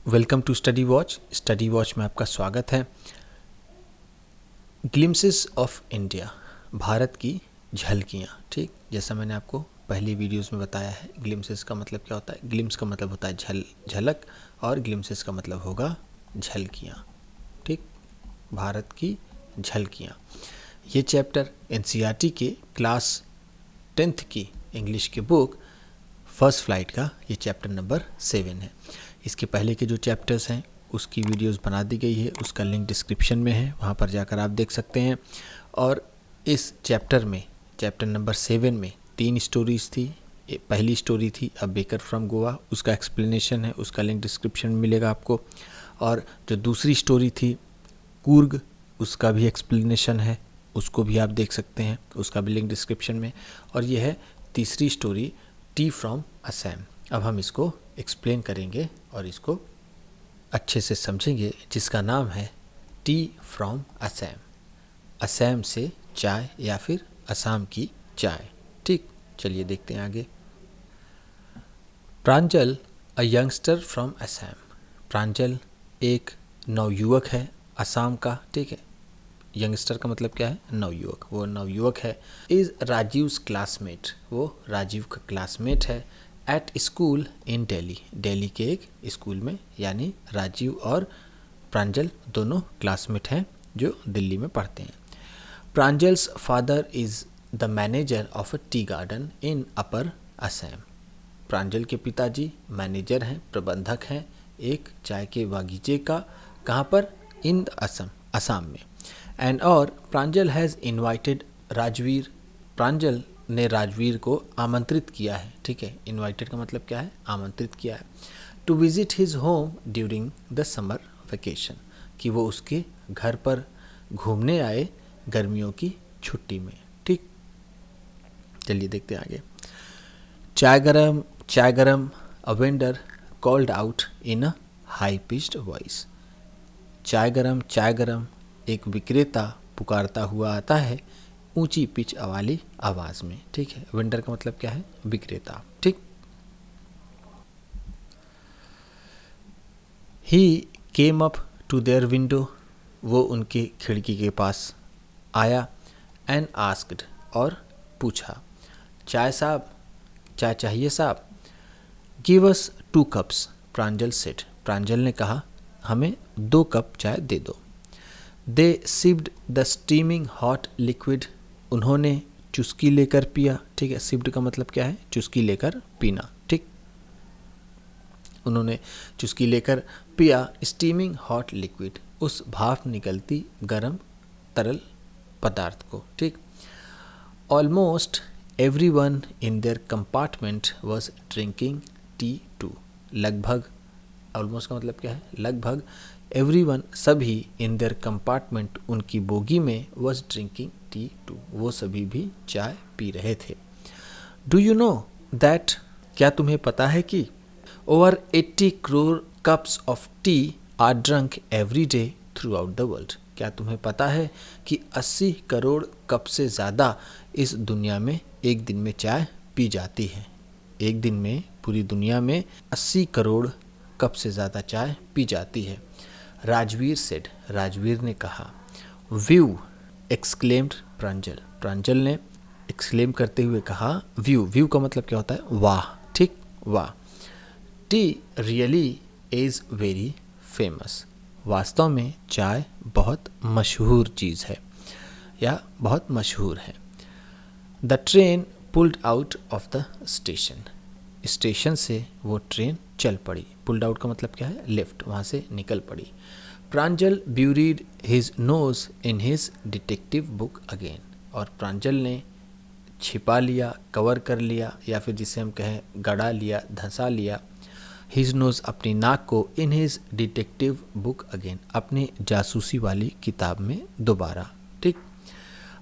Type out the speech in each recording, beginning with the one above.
Welcome to study watch में आपका स्वागत है। ग्लिम्सेस ऑफ इंडिया, भारत की झलकियाँ। ठीक, जैसा मैंने आपको पहली वीडियोस में बताया है, ग्लिम्सेस का मतलब क्या होता है। ग्लिम्स का मतलब होता है झलक और ग्लिम्सेस का मतलब होगा झलकियाँ। ठीक, भारत की झलकियाँ। ये चैप्टर एनसीईआरटी के क्लास 10th की इंग्लिश की बुक फर्स्ट फ्लाइट का ये चैप्टर नंबर 7 है। इसके पहले के जो चैप्टर्स हैं उसकी वीडियोस बना दी गई है, उसका लिंक डिस्क्रिप्शन में है, वहाँ पर जाकर आप देख सकते हैं। और इस चैप्टर में, चैप्टर नंबर 7 में 3 स्टोरीज़ थी। पहली स्टोरी थी अ बेकर फ्रॉम गोवा, उसका एक्सप्लेनेशन है, उसका लिंक डिस्क्रिप्शन में मिलेगा आपको। और जो दूसरी स्टोरी थी कूर्ग, उसका भी एक्सप्लेनेशन है, उसको भी आप देख सकते हैं, उसका भी लिंक डिस्क्रिप्शन में। और यह है तीसरी स्टोरी टी फ्रॉम असम। अब हम इसको एक्सप्लेन करेंगे और इसको अच्छे से समझेंगे, जिसका नाम है टी फ्रॉम असम। असम से चाय या फिर असम की चाय। ठीक, चलिए देखते हैं आगे। प्रांजल अ यंगस्टर फ्रॉम असम। प्रांजल एक नवयुवक है असम का। ठीक है, यंगस्टर का मतलब क्या है, नवयुवक। वो नवयुवक है। इज़ राजीव्स क्लासमेट, वो राजीव का क्लासमेट है। एट स्कूल इन दिल्ली, दिल्ली के एक स्कूल में, यानी राजीव और प्रांजल दोनों क्लासमेट हैं जो दिल्ली में पढ़ते हैं। Pranjal's father is the manager of a tea garden in upper Assam. Pranjal के पिताजी मैनेजर हैं, प्रबंधक हैं एक चाय के बागीचे का। कहाँ पर, इन असम, असम में। एंड और प्रांजल हैज़ इन्वाइटेड राजवीर, प्रांजल ने राजवीर को आमंत्रित किया है। ठीक है, इन्वाइटेड का मतलब क्या है, आमंत्रित किया है। To visit his home during the summer vacation, कि वो उसके घर पर घूमने आए गर्मियों की छुट्टी में। ठीक, चलिए देखते हैं आगे। चाय गरम a vendor called out in a high pitched voice. चाय गरम एक विक्रेता पुकारता हुआ आता है ऊंची पिच वाली आवाज़ में। ठीक है, वेंडर का मतलब क्या है, विक्रेता। ठीक, he came up to their window, वो उनके खिड़की के पास आया। एंड आस्क्ड, और पूछा, चाय साहब, चाय चाहिए साहब। Give us 2 cups, Pranjal said, Pranjal ने कहा हमें 2 कप चाय दे दो। They sipped the steaming hot liquid, उन्होंने चुस्की लेकर पिया। ठीक है, सिप्ड का मतलब क्या है, चुस्की लेकर पीना। ठीक, उन्होंने चुस्की लेकर पिया स्टीमिंग हॉट लिक्विड, उस भाप निकलती गर्म तरल पदार्थ को। ठीक, almost everyone in their compartment was drinking tea too, लगभग, ऑलमोस्ट का मतलब क्या है, लगभग, एवरीवन सभी, इन देयर कंपार्टमेंट उनकी बोगी में, वाज ड्रिंकिंग टी टू, वो सभी भी चाय पी रहे थे। डू यू नो दैट, क्या तुम्हें पता है कि over 80 crore cups of T R drunk every day through out the world, क्या तुम्हें पता है कि 80 करोड़ कप से ज़्यादा इस दुनिया में एक दिन में चाय पी जाती है। एक दिन में पूरी दुनिया में 80 करोड़ कप से ज़्यादा चाय पी जाती है। राजवीर सेड, राजवीर ने कहा। व्यू एक्सक्लेम्ड प्रांजल, प्रांजल ने एक्सक्लेम करते हुए कहा व्यू, व्यू का मतलब क्या होता है, वाह। ठीक, वाह। T really is very famous, वास्तव में चाय बहुत मशहूर चीज़ है या बहुत मशहूर है। The train pulled out of the station, station से वो ट्रेन चल पड़ी। पुल्ड आउट का मतलब क्या है, लेफ्ट, वहाँ से निकल पड़ी। Pranjal buried his nose in his detective book again, और प्रांजल ने छिपा लिया, कवर कर लिया, या फिर जिसे हम कहें गड़ा लिया, धंसा लिया, हिज नोज अपनी नाक को, in his detective book again, अपने जासूसी वाली किताब में दोबारा। ठीक,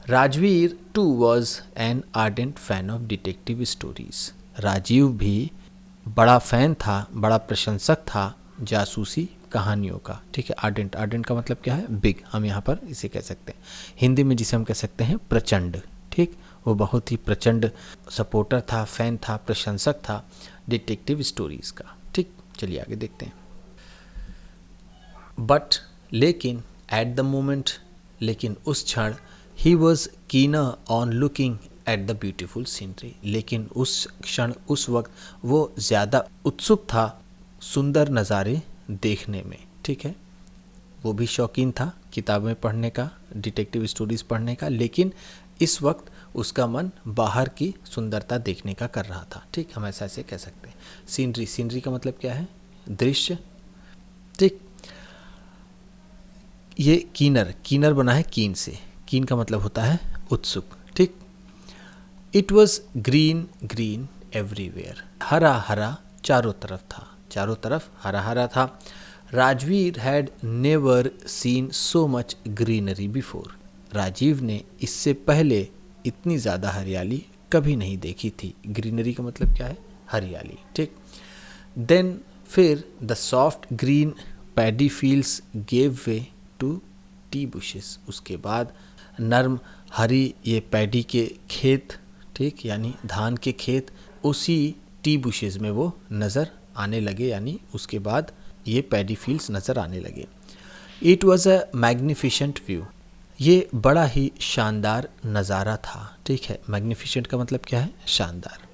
Rajveer too was an ardent fan of detective stories, Rajiv भी बड़ा फैन था, बड़ा प्रशंसक था जासूसी कहानियों का। ठीक है, आर्डेंट, आर्डेंट का मतलब क्या है, बिग, हम यहाँ पर इसे कह सकते हैं, हिंदी में जिसे हम कह सकते हैं प्रचंड। ठीक, वो बहुत ही प्रचंड सपोर्टर था, फैन था, प्रशंसक था डिटेक्टिव स्टोरीज़ का। ठीक, चलिए आगे देखते हैं। बट लेकिन एट द मोमेंट, लेकिन उस क्षण, he was keener on looking at the beautiful scenery, लेकिन उस क्षण, उस वक्त वो ज़्यादा उत्सुक था सुंदर नज़ारे देखने में, ठीक है। वो भी शौकीन था किताबें पढ़ने का, डिटेक्टिव स्टोरीज़ पढ़ने का, लेकिन इस वक्त उसका मन बाहर की सुंदरता देखने का कर रहा था, ठीक। हम ऐसे कह सकते हैं। सीनरी, सीनरी का मतलब क्या है? दृश्य, ठीक। ये कीनर, कीनर बना है कीन से, कीन का मतलब होता है उत्सुक, ठीक। It was green green everywhere, हरा हरा चारों तरफ था, चारों तरफ हरा हरा था। Rajveer had never seen so much greenery before, Rajiv ने इससे पहले इतनी ज़्यादा हरियाली कभी नहीं देखी थी। ग्रीनरी का मतलब क्या है? हरियाली, ठीक। देन फिर the soft green paddy fields gave way to tea bushes, उसके बाद नर्म हरी ये पैडी के खेत, ठीक, यानी धान के खेत उसी टी बुशेस में वो नज़र आने लगे, यानी उसके बाद ये पैडी फील्ड्स नज़र आने लगे। It was a magnificent view, ये बड़ा ही शानदार नज़ारा था, ठीक है। मैग्निफिशेंट का मतलब क्या है? शानदार।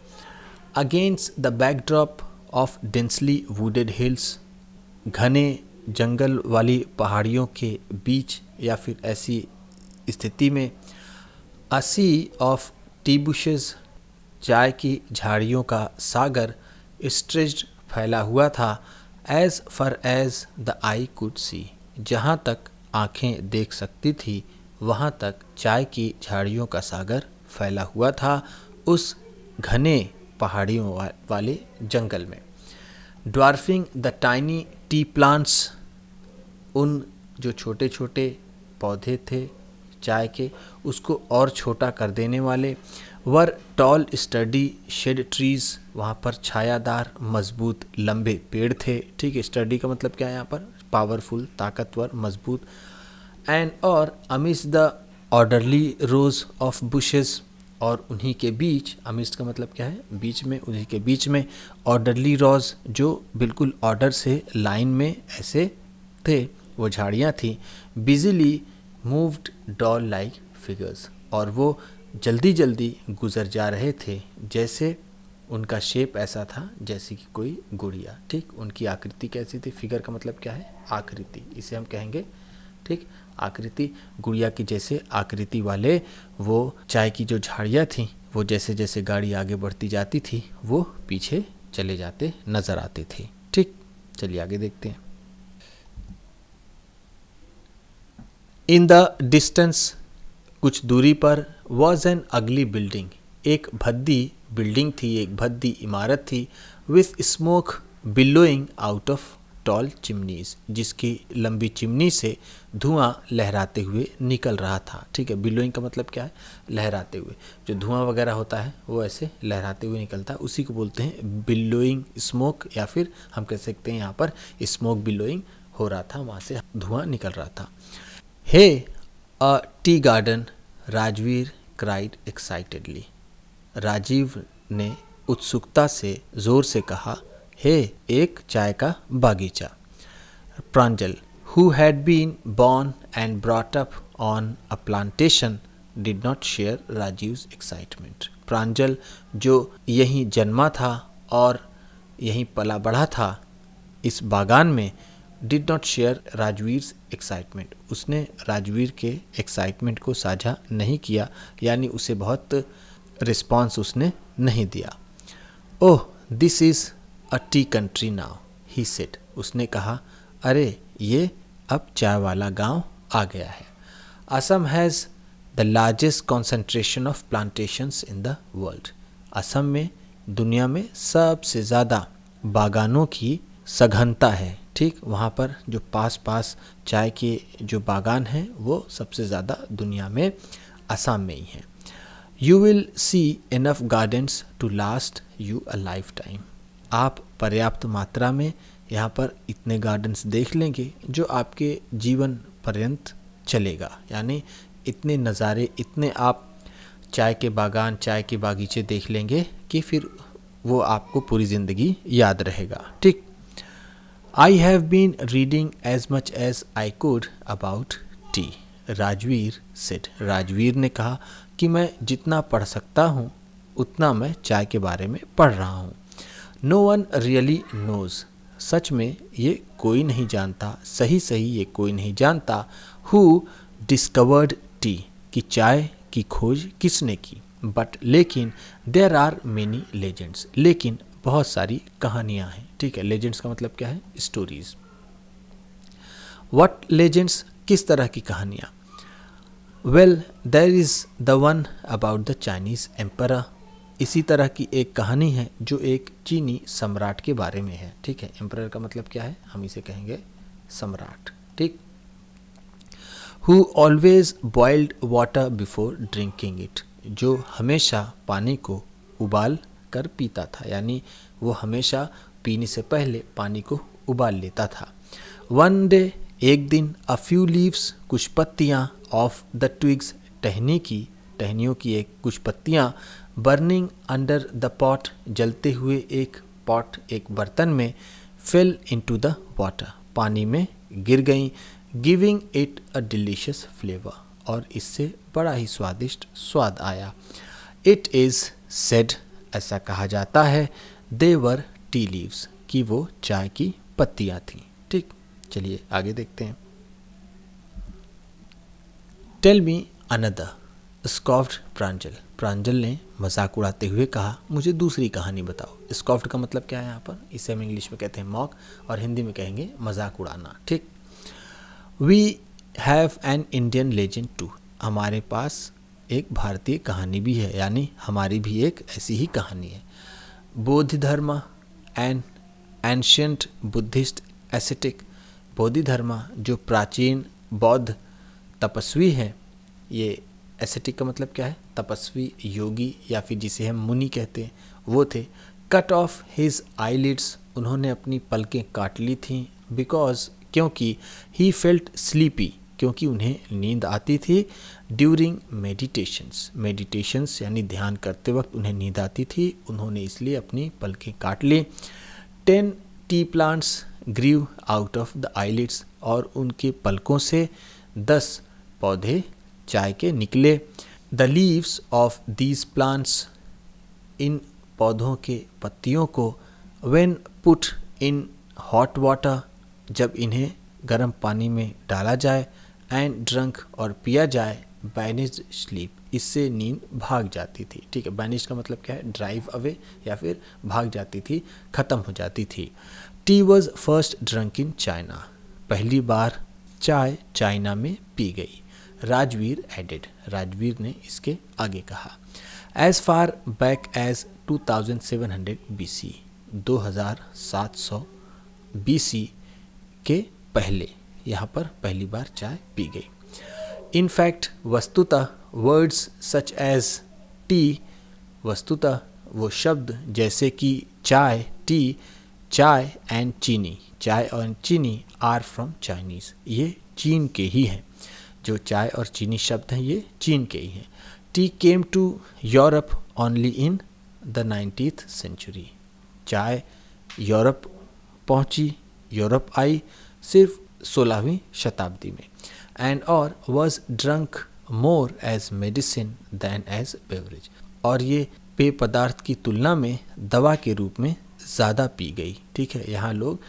Against the backdrop of densely wooded hills, घने जंगल वाली पहाड़ियों के बीच या फिर ऐसी स्थिति में, a sea of tea bushes, चाय की झाड़ियों का सागर, स्ट्रेच्ड फैला हुआ था, as far as the eye could see, जहाँ तक आँखें देख सकती थी वहाँ तक चाय की झाड़ियों का सागर फैला हुआ था उस घने पहाड़ियों वाले जंगल में। Dwarfing the tiny T plants, उन जो छोटे छोटे पौधे थे चाय के, उसको और छोटा कर देने वाले। Were tall sturdy shade trees, वहाँ पर छायादार मजबूत लंबे पेड़ थे, ठीक है। स्टडी का मतलब क्या है यहाँ पर? पावरफुल, ताकतवर, मजबूत। एंड और amidst the orderly rows of bushes, और उन्हीं के बीच, अमिस्ट का मतलब क्या है? बीच में, उन्हीं के बीच में ऑर्डरली रोज, जो बिल्कुल ऑर्डर से लाइन में ऐसे थे, वो झाड़ियाँ थी। बिजीली मूव्ड डॉल लाइक फिगर्स, और वो जल्दी जल्दी गुजर जा रहे थे, जैसे उनका शेप ऐसा था जैसे कि कोई गुड़िया, ठीक। उनकी आकृति कैसी थी? फिगर का मतलब क्या है? आकृति, इसे हम कहेंगे, ठीक। आकृति, गुड़िया की जैसे आकृति वाले वो चाय की जो झाड़ियाँ थीं, वो जैसे जैसे गाड़ी आगे बढ़ती जाती थी वो पीछे चले जाते नज़र आते थे, ठीक। चलिए आगे देखते हैं। इन द डिस्टेंस, कुछ दूरी पर, वॉज एन अगली बिल्डिंग, एक भद्दी बिल्डिंग थी, एक भद्दी इमारत थी। With smoke billowing out of tall chimneys, जिसकी लंबी चिमनी से धुआं लहराते हुए निकल रहा था, ठीक है। बिलोइंग का मतलब क्या है? लहराते हुए, जो धुआं वगैरह होता है वो ऐसे लहराते हुए निकलता है, उसी को बोलते हैं बिलोइंग स्मोक, या फिर हम कह सकते हैं यहाँ पर स्मोक बिलोइंग हो रहा था, वहाँ से धुआं निकल रहा था। Hey a tea garden, Rajveer cried excitedly, Rajiv ने उत्सुकता से जोर से कहा, हे एक चाय का बागीचा। प्रांजल, who had been born and brought up on a plantation, did not share Rajiv's excitement. प्रांजल, जो यहीं जन्मा था और यहीं पला बढ़ा था इस बागान में, did not share राजवीर्स एक्साइटमेंट, उसने राजवीर के एक्साइटमेंट को साझा नहीं किया, यानी उसे बहुत रिस्पॉन्स उसने नहीं दिया। Oh this is a T country now, he said, उसने कहा, अरे ये अब चाय वाला गांव आ गया है। Assam has the largest concentration of plantations in the world, Assam में दुनिया में सबसे ज़्यादा बागानों की सघनता है, ठीक। वहाँ पर जो पास पास चाय के जो बागान हैं वो सबसे ज़्यादा दुनिया में असम में ही हैं। You will see enough gardens to last you a life time, आप पर्याप्त मात्रा में यहाँ पर इतने गार्डन्स देख लेंगे जो आपके जीवन पर्यंत चलेगा, यानी इतने नज़ारे, इतने आप चाय के बागान, चाय के बागीचे देख लेंगे कि फिर वो आपको पूरी ज़िंदगी याद रहेगा, ठीक। I have been reading as much as I could about tea, Rajveer said, Rajveer ने कहा कि मैं जितना पढ़ सकता हूँ उतना मैं चाय के बारे में पढ़ रहा हूँ। नो वन रियली नोज, सच में ये कोई नहीं जानता, सही सही ये कोई नहीं जानता। हु डिस्कवर्ड टी, कि चाय की खोज किसने की। बट लेकिन देयर आर मेनी लेजेंड्स, लेकिन बहुत सारी कहानियाँ हैं। ठीक है, लेजेंड्स का मतलब क्या है, स्टोरीज। व्हाट लेजेंड्स, किस तरह की कहानियाँ। Well there is the one about the Chinese emperor, इसी तरह की एक कहानी है जो एक चीनी सम्राट के बारे में है। ठीक है, एम्परर का मतलब क्या है, हम इसे कहेंगे सम्राट। ठीक। Who always boiled water before drinking it, जो हमेशा पानी को उबाल कर पीता था, यानी वो हमेशा पीने से पहले पानी को उबाल लेता था। वन डे, एक दिन, अ फ्यू लीव्स, कुछ पत्तियाँ, ऑफ द ट्विग्स, टहनियों की एक कुछ पत्तियाँ, बर्निंग अंडर द पॉट, जलते हुए एक पॉट, एक बर्तन में, फेल इनटू द वाटर, पानी में गिर गईं, giving it a delicious flavour, और इससे बड़ा ही स्वादिष्ट स्वाद आया। इट इज़ सेड, ऐसा कहा जाता है, दे वर टी लीव्स, कि वो चाय की पत्तियाँ थीं। ठीक, चलिए आगे देखते हैं। टेल मी अनदर, स्कॉफ्ड प्रांजल, प्रांजल ने मजाक उड़ाते हुए कहा, मुझे दूसरी कहानी बताओ। स्कॉफ्ड का मतलब क्या है यहाँ पर, इसे हम इंग्लिश में कहते हैं मॉक, और हिंदी में कहेंगे मजाक उड़ाना। ठीक। We have an Indian legend too, हमारे पास एक भारतीय कहानी भी है, यानी हमारी भी एक ऐसी ही कहानी है। बोधि धर्मा एंड एंशियंट बुद्धिस्ट एसेटिक, बोधि धर्मा जो प्राचीन बौद्ध तपस्वी हैं, ये एसेटिक का मतलब क्या है, तपस्वी, योगी, या फिर जिसे हम मुनि कहते हैं, वो थे। कट ऑफ हिज आईलिड्स, उन्होंने अपनी पलकें काट ली थीं, बिकॉज, क्योंकि, ही फेल्ट स्लीपी, क्योंकि उन्हें नींद आती थी, ड्यूरिंग मेडिटेशंस यानी ध्यान करते वक्त उन्हें नींद आती थी, उन्होंने इसलिए अपनी पलकें काट ली। 10 tea plants grew out of the eyelids, और उनके पलकों से 10 पौधे चाय के निकले। The leaves of these plants, इन पौधों के पत्तियों को, when put in hot water, जब इन्हें गर्म पानी में डाला जाए, एंड ड्रंक, और पिया जाए, बैनिज्ड स्लीप, इससे नींद भाग जाती थी। ठीक है, बैनिश का मतलब क्या है, ड्राइव अवे, या फिर भाग जाती थी, ख़त्म हो जाती थी। T was first drunk in China, पहली बार चाय चाइना में पी गई। राजवीर एडेड, राजवीर ने इसके आगे कहा, as far back as 2700 BC, 2700 BC के पहले यहाँ पर पहली बार चाय पी गई। इनफैक्ट, वस्तुतः, वर्ड्स सच एज टी, वस्तुतः वो शब्द जैसे कि चाय, टी, चाय एंड चीनी, चाय और चीनी, आर फ्रॉम चाइनीज़, ये चीन के ही हैं। जो चाय और चीनी शब्द हैं ये चीन के ही हैं। Tea came to Europe only in the 19th century, चाय यूरोप पहुंची, यूरोप आई सिर्फ 16वीं शताब्दी में। एंड और was drunk more as medicine than as beverage, और ये पेय पदार्थ की तुलना में दवा के रूप में ज़्यादा पी गई। ठीक है, यहाँ लोग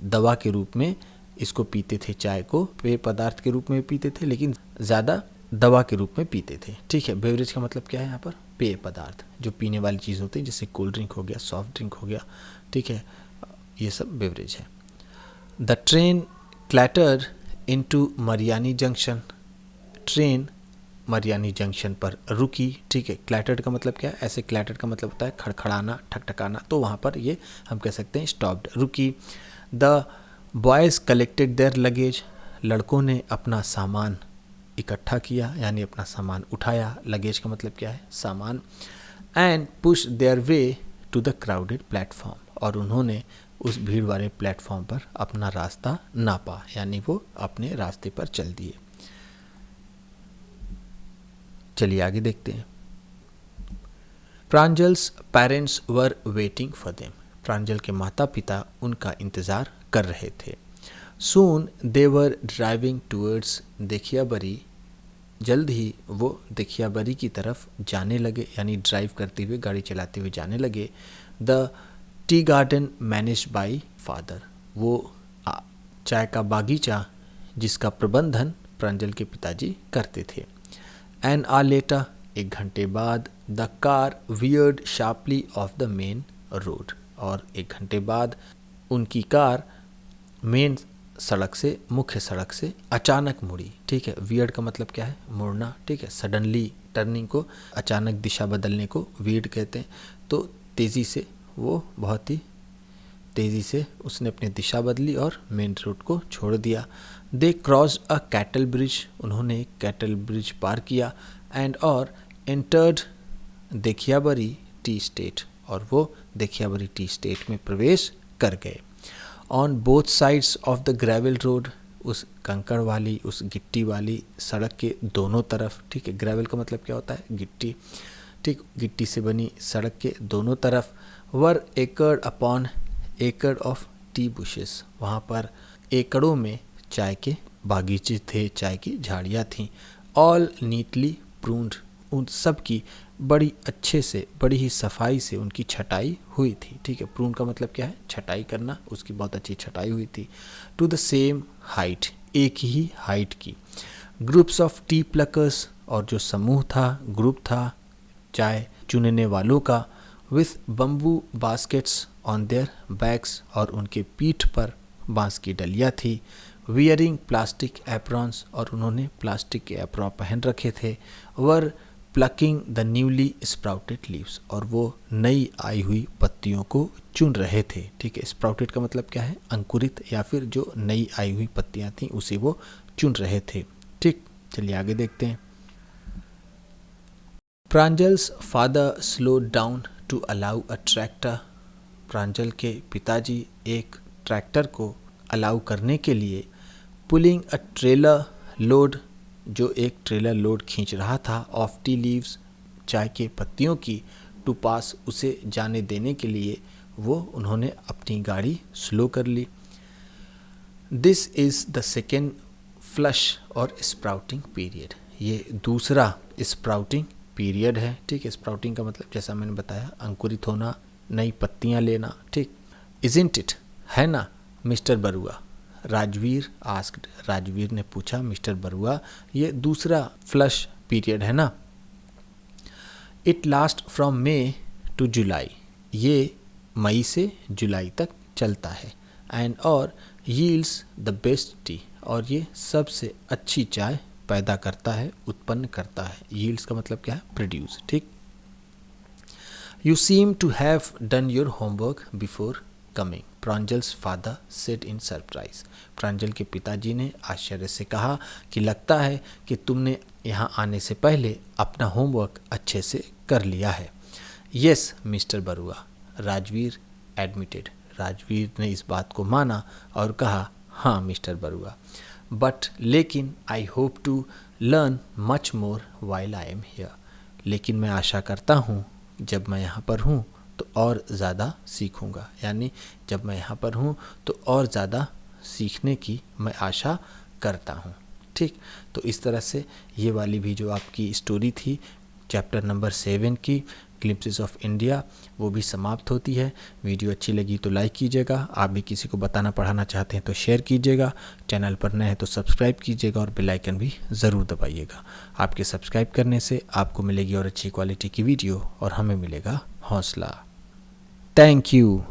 दवा के रूप में इसको पीते थे, चाय को पेय पदार्थ के रूप में पीते थे, लेकिन ज़्यादा दवा के रूप में पीते थे। ठीक है, बेवरेज का मतलब क्या है यहाँ पर, पेय पदार्थ, जो पीने वाली चीज़ होती है, जैसे कोल्ड ड्रिंक हो गया, सॉफ्ट ड्रिंक हो गया। ठीक है, ये सब बेवरेज है। The train clatter into Mariani junction, train Mariani junction पर रुकी। ठीक है, क्लैटर्ड का मतलब क्या है, ऐसे क्लैटर्ड का मतलब होता है खड़खड़ाना, ठकठकाना, तो वहाँ पर ये हम कह सकते हैं स्टॉप्ड, रुकी। The boys collected their luggage, लड़कों ने अपना सामान इकट्ठा किया, यानी अपना सामान उठाया। लगेज का मतलब क्या है, सामान। And push their way to the crowded platform, और उन्होंने उस भीड़ वाले प्लेटफॉर्म पर अपना रास्ता नापा, यानी वो अपने रास्ते पर चल दिए। चलिए आगे देखते हैं। Pranjal's parents were waiting for them, Pranjal के माता पिता उनका इंतज़ार कर रहे थे। सून दे वर ड्राइविंग टूवर्ड्स देखियाबरी, जल्द ही वो देखियाबरी की तरफ जाने लगे, यानी ड्राइव करते हुए, गाड़ी चलाते हुए जाने लगे। The tea garden manage by father, वो चाय का बागीचा जिसका प्रबंधन प्रांजल के पिताजी करते थे। एन आवर लेटर, 1 घंटे बाद, the car weird sharply of the main road, और 1 घंटे बाद उनकी कार मेन सड़क से, मुख्य सड़क से अचानक मुड़ी। ठीक है, वियर्ड का मतलब क्या है? मुड़ना। ठीक है, सडनली टर्निंग को, अचानक दिशा बदलने को वियर्ड कहते हैं। तो तेज़ी से, वो बहुत ही तेज़ी से उसने अपनी दिशा बदली और मेन रोड को छोड़ दिया। दे क्रॉस्ड अ कैटल ब्रिज, उन्होंने एक कैटल ब्रिज पार किया। एंड और एंटर्ड देखियाबरी टी स्टेट, और वो देखियाबरी टी स्टेट में प्रवेश कर गए। On both sides of the gravel road, उस कंकड़ वाली, उस गिट्टी वाली सड़क के दोनों तरफ, ठीक है, ग्रेवल का मतलब क्या होता है? गिट्टी। ठीक, गिट्टी से बनी सड़क के दोनों तरफ वर एकड़ अपॉन एकड़ ऑफ टी बुशेस, वहाँ पर एकड़ों में चाय के बागीचे थे, चाय की झाड़ियाँ थीं। ऑल नीटली प्रून्ड, उन सब की बड़ी अच्छे से, बड़ी ही सफाई से उनकी छटाई हुई थी। ठीक है, प्रून का मतलब क्या है? छटाई करना, उसकी बहुत अच्छी छटाई हुई थी। टू द सेम हाइट, एक ही हाइट की। ग्रुप्स ऑफ टी प्लकर्स, और जो समूह था, ग्रुप था चाय चुनने वालों का, with bamboo baskets on their bags, और उनके पीठ पर बांस की डलियाँ थी। वियरिंग प्लास्टिक एप्रॉन्स, और उन्होंने प्लास्टिक के एप्रॉन पहन रखे थे। Were plucking the newly sprouted leaves, और वो नई आई हुई पत्तियों को चुन रहे थे। ठीक है, स्प्राउटेड का मतलब क्या है? अंकुरित, या फिर जो नई आई हुई पत्तियां थीं उसे वो चुन रहे थे। ठीक, चलिए आगे देखते हैं। Pranjal's father slow down to allow a tractor, Pranjal के पिताजी एक ट्रैक्टर को अलाउ करने के लिए, पुलिंग अ ट्रेलर लोड, जो एक ट्रेलर लोड खींच रहा था, ऑफ टी लीव्स, चाय के पत्तियों की, टू पास, उसे जाने देने के लिए वो उन्होंने अपनी गाड़ी स्लो कर ली। This is the second flush or sprouting period, ये दूसरा स्प्राउटिंग पीरियड है। ठीक है, स्प्राउटिंग का मतलब जैसा मैंने बताया, अंकुरित होना, नई पत्तियां लेना। ठीक, इज़न्ट इट, है ना मिस्टर बरुआ? राजवीर आस्क्ड, राजवीर ने पूछा मिस्टर बरुआ, ये दूसरा फ्लश पीरियड है ना? It last from May to July, ये मई से जुलाई तक चलता है। एंड और यील्ड्स द बेस्ट टी, और ये सबसे अच्छी चाय पैदा करता है, उत्पन्न करता है। यील्ड्स का मतलब क्या है? प्रोड्यूस। ठीक, you seem to have done your homework before coming, Pranjal's father said in surprise, Pranjal के पिताजी ने आश्चर्य से कहा कि लगता है कि तुमने यहाँ आने से पहले अपना होमवर्क अच्छे से कर लिया है। Yes mister Barua, Rajveer admitted, Rajveer ने इस बात को माना और कहा, हाँ मिस्टर बरुआ। बट लेकिन I hope to learn much more while I am here, लेकिन मैं आशा करता हूँ जब मैं यहाँ पर हूँ तो और ज़्यादा सीखूँगा, यानी जब मैं यहाँ पर हूँ तो और ज़्यादा सीखने की मैं आशा करता हूँ। ठीक, तो इस तरह से ये वाली भी जो आपकी स्टोरी थी चैप्टर नंबर 7 की ग्लिम्पसेस ऑफ इंडिया, वो भी समाप्त होती है। वीडियो अच्छी लगी तो लाइक कीजिएगा, आप भी किसी को बताना पढ़ाना चाहते हैं तो शेयर कीजिएगा, चैनल पर नए हैं तो सब्सक्राइब कीजिएगा और बेल आइकन भी ज़रूर दबाइएगा। आपके सब्सक्राइब करने से आपको मिलेगी और अच्छी क्वालिटी की वीडियो और हमें मिलेगा हौसला। Thank you.